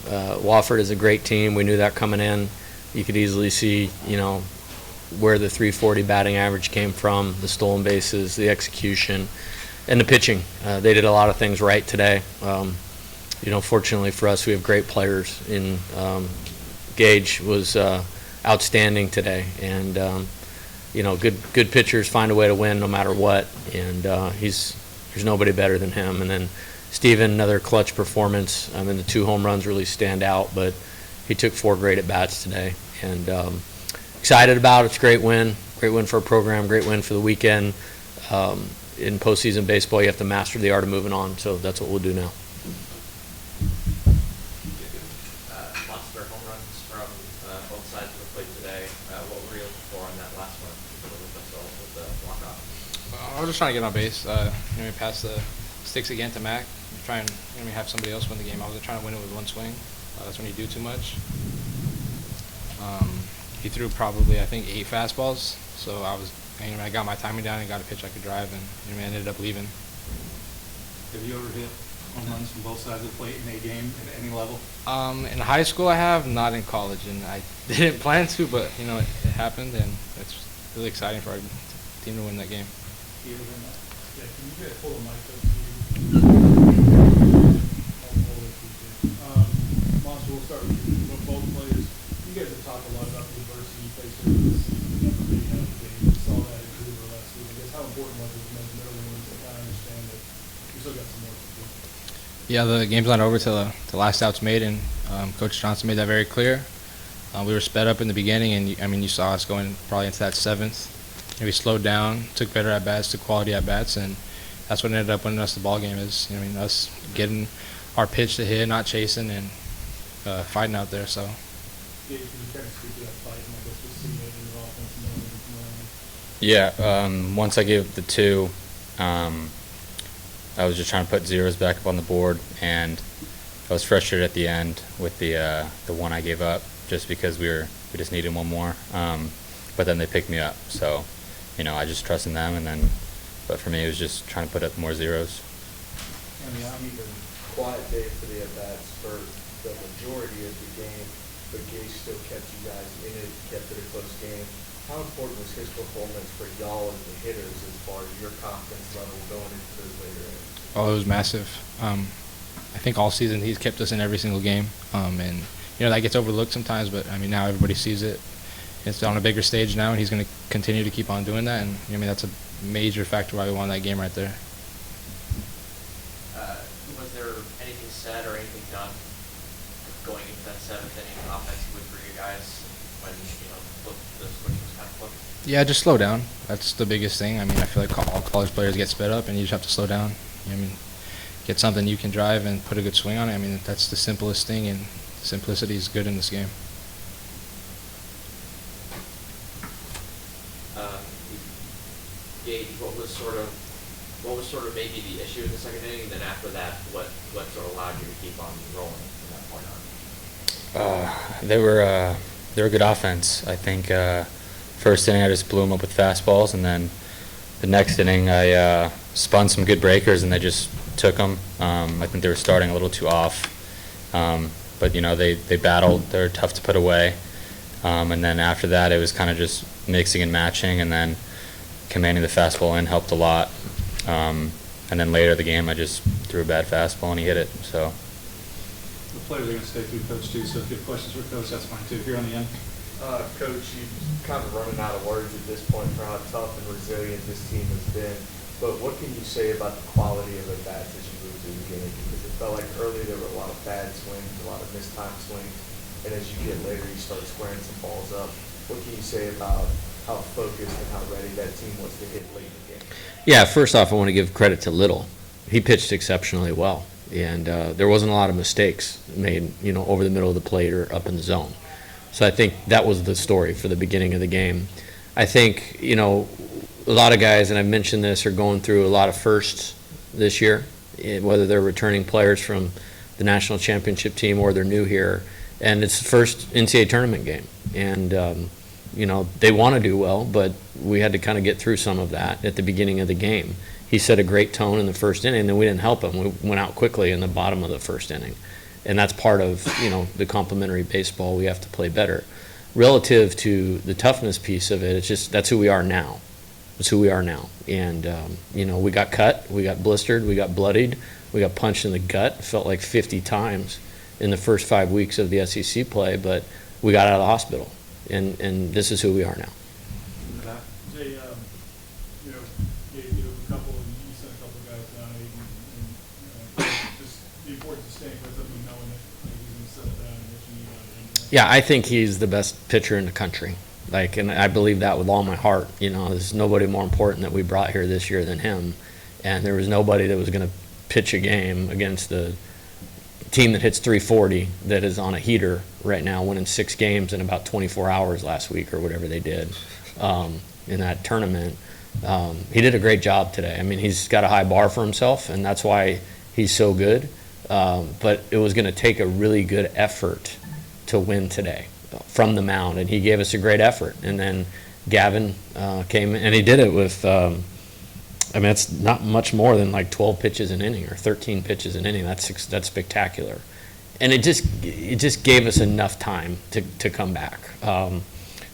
Wofford is a great team. We knew that coming in. You could easily see, where the 340 batting average came from, the stolen bases, the execution, and the pitching. They did a lot of things right today. Fortunately for us, we have great players. Gage was outstanding today, and good pitchers find a way to win no matter what, and there's nobody better than him. And then Steven, another clutch performance. The 2 home runs really stand out, but he took 4 great at-bats today, and excited about it. It's a great win for our program, great win for the weekend. In postseason baseball, you have to master the art of moving on, so that's what we'll do now. Monster home runs from both sides of the plate today. What were you looking for on that last one with the walk-off? I was just trying to get on base. Pass the sticks again to Mac. Try and have somebody else win the game. I wasn't trying to win it with one swing. That's when you do too much. He threw probably, I think, 8 fastballs. So I got my timing down and got a pitch I could drive, and I ended up leaving. Have you ever hit home runs from both sides of the plate in a game at any level? In high school I have, not in college, and I didn't plan to, but it happened, and it's really exciting for our team to win that game. Yeah, can you get a full mic up to you? Monster, we'll start with both players. You guys have talked a lot about the adversity you faced during the season. You saw that in Hoover last week. I guess how important was it to those middle innings to kind of understand that you still got some work to do? Yeah, the game's not over till the last out's made, and Coach Johnson made that very clear. We were sped up in the beginning, and you saw us going probably into that 7th. And we slowed down, took better at bats, took quality at bats, and that's what ended up winning us the ball game. Is us getting our pitch to hit, not chasing, and fighting out there. So. Yeah, can you kind of speak to that fight, and I guess we'll see it in your offense. Yeah, once I gave the 2, I was just trying to put zeros back up on the board, and I was frustrated at the end with the 1 I gave up, just because we just needed 1 more. But then they picked me up, so I just trusted them, but for me it was just trying to put up more zeros. Even quiet day for the at-bats for the majority of the game, but Gage still kept you guys in it, kept it a close game. How important was his performance for y'all as the hitters as far as your confidence level going into those later innings? Oh, it was massive. I think all season he's kept us in every single game, and that gets overlooked sometimes, but now everybody sees it. It's on a bigger stage now, and he's going to continue to keep on doing that, and that's a major factor why we won that game right there. Was there anything said or anything done going into that 7th inning offensively for you guys when the switch was kind of flipped? Yeah, just slow down. That's the biggest thing. I feel like all college players get sped up, and you just have to slow down. Get something you can drive and put a good swing on it. That's the simplest thing, and simplicity is good in this game. Gage, what was sort of maybe the issue in the 2nd inning, and then after that, what sort of allowed you to keep on rolling from that point on? They were good offense. I think first inning I just blew them up with fastballs, and then the next inning I spun some good breakers, and they just took them. I think they were starting a little too off, but they battled. They were tough to put away, and then after that it was kind of just mixing and matching, and then commanding the fastball in helped a lot. And then later in the game, I just threw a bad fastball and he hit it. So. The players are going to stay through Coach too, so if you have questions for Coach, that's fine too. Here on the end. Coach, you're kind of running out of words at this point for how tough and resilient this team has been. But what can you say about the quality of at-bats as you move through the game? Because it felt like earlier there were a lot of bad swings, a lot of mistimed swings, and as you get later, you start squaring some balls up. What can you say about how focused and how ready that team was to hit late in the game? Yeah, first off, I want to give credit to Little. He pitched exceptionally well, and there wasn't a lot of mistakes made, over the middle of the plate or up in the zone. So I think that was the story for the beginning of the game. I think, a lot of guys, and I've mentioned this, are going through a lot of firsts this year, whether they're returning players from the national championship team or they're new here. And it's the first NCAA tournament game. And, they want to do well, but we had to kind of get through some of that at the beginning of the game. He set a great tone in the first inning, and then we didn't help him. We went out quickly in the bottom of the first inning. And that's part of, the complementary baseball. We have to play better. Relative to the toughness piece of it, it's just that's who we are now. That's who we are now. And, we got cut, we got blistered, we got bloodied, we got punched in the gut, felt like 50 times in the first 5 weeks of the SEC play, but we got out of the hospital. And this is who we are now. Jay, you sent a couple of guys down, and just the importance of staying with them and knowing that he's going to settle down and what you need out of him. Yeah, I think he's the best pitcher in the country. And I believe that with all my heart. There's nobody more important that we brought here this year than him. And there was nobody that was going to pitch a game against the team that hits 340 that is on a heater right now, winning 6 games in about 24 hours last week or whatever they did in that tournament. He did a great job today. I mean, he's got a high bar for himself, and that's why he's so good. But it was going to take a really good effort to win today from the mound, and he gave us a great effort. And then Gavin came, and he did it with, it's not much more than like 12 pitches an inning or 13 pitches an inning. That's spectacular. And it just gave us enough time to come back.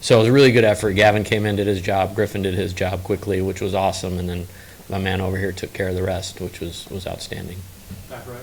So it was a really good effort. Gavin came in, did his job. Griffin did his job quickly, which was awesome. And then my man over here took care of the rest, which was outstanding. Back right.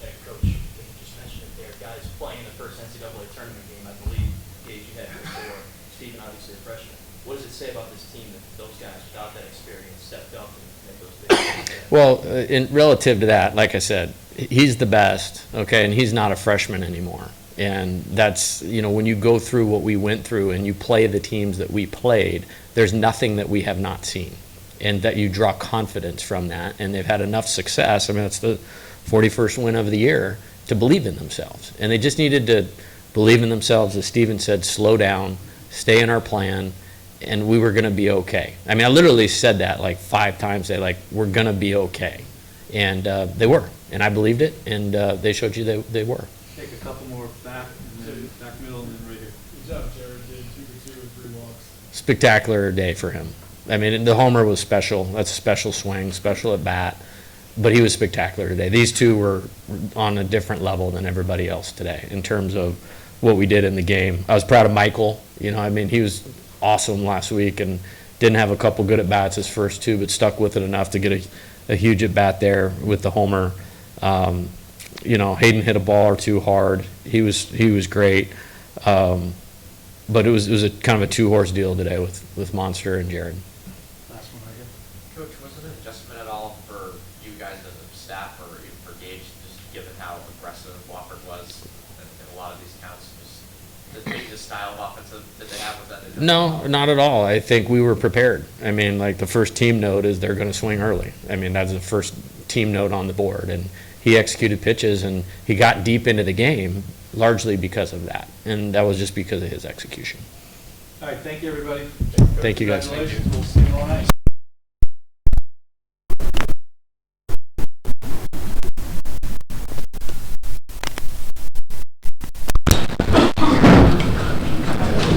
Hey, Coach, you just mentioned it there. Guys playing in the first NCAA tournament game, I believe, Gage, you had before. Steven, obviously a freshman. What does it say about this team that those guys, without that experience, stepped up and made those big plays? Well, in relative to that, like I said, he's the best, okay, and he's not a freshman anymore. And that's, when you go through what we went through and you play the teams that we played, there's nothing that we have not seen. And that you draw confidence from that. And they've had enough success. I mean, it's the 41st win of the year to believe in themselves. And they just needed to believe in themselves, as Steven said, slow down, stay in our plan, and we were going to be okay. I mean, I literally said that like 5 times. We're going to be okay. And they were. And I believed it, and they showed you they were. Take a couple more back, and then back middle, and then right here. Good job, Jared. Did 2 for 2 and 3 walks. Spectacular day for him. I mean, the homer was special. That's a special swing, special at bat. But he was spectacular today. These two were on a different level than everybody else today in terms of what we did in the game. I was proud of Michael. He was awesome last week and didn't have a couple good at-bats his first 2, but stuck with it enough to get a huge at-bat there with the homer. Hayden hit a ball or 2 hard. He was great. But it was a kind of a 2-horse deal today with Monster and Jared. Last one right here. Coach, wasn't it adjustment at all for you guys as a staff or even for Gage, just given how aggressive Wofford was in a lot of these counts? Just the style of offense that they have with that? No, not at all. I think we were prepared. I mean, the first team note is they're going to swing early. I mean, that's the first team note on the board. And he executed pitches, and he got deep into the game largely because of that. And that was just because of his execution. All right, thank you, everybody. Thank you, guys. Congratulations. We'll see you all night.